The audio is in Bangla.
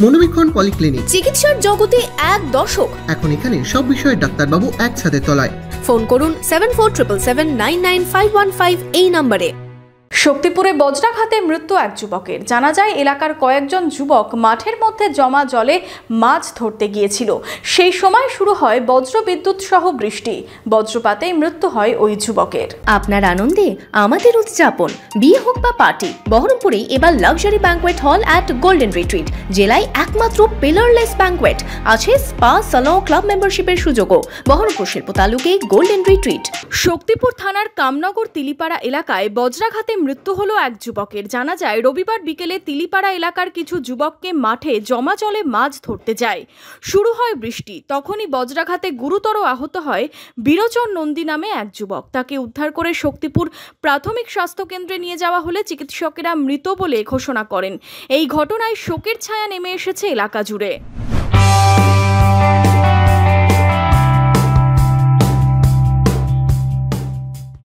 মনোবীক্ষণ পলিক্লিনিক, চিকিৎসার জগতে এক দশক। এখন এখানে সব বিষয়ে ডাক্তারবাবু একসাথে তলায়। ফোন করুন 7477999515 এই নম্বরে। শক্তিপুরে বজ্রাঘাতে মৃত্যু এক যুবকের। জানা যায় এলাকার কয়েকজন যুবক মাঠের মধ্যে জমা জলে মাছ ধরতে গিয়েছিল। সেই সময় শুরু হয় বজ্রবিদ্যুৎ সহ বৃষ্টি। বজ্রপাতে মৃত্যু হয় ওই যুবকের। আপনার আনন্দে আমাদের উদযাপন। বিয়ে হোক বা পার্টি, বহরমপুরে এবার luxury banquet hall at golden retreat. জেলায় একমাত্র পিলারলেস ব্যাঙ্কোয়েট। আছে স্পা, সালন, ক্লাব মেম্বারশিপের সুযোগও। বহরমপুর শিল্প তালুকে গোল্ডেন রিট্রিট। শক্তিপুর থানার কামনগর তিলিপাড়া এলাকায় বজ্রাঘাতে মৃত্যু হলো এক যুবকের। জানা যায় রবিবার বিকেলে তিলিপাড়া এলাকার কিছু যুবককে মাঠে জমা জলে মাছ ধরতে যায়। শুরু হয় বৃষ্টি। তখনই বজ্রাঘাতে গুরুতর আহত হয় বিরোচন নন্দী নামে এক যুবক। তাকে উদ্ধার করে শক্তিপুর প্রাথমিক স্বাস্থ্য কেন্দ্রে নিয়ে যাওয়া হলে চিকিৎসকেরা মৃত বলে ঘোষণা করেন। এই ঘটনায় শোকের ছায়া নেমে এসেছে এলাকা জুড়ে।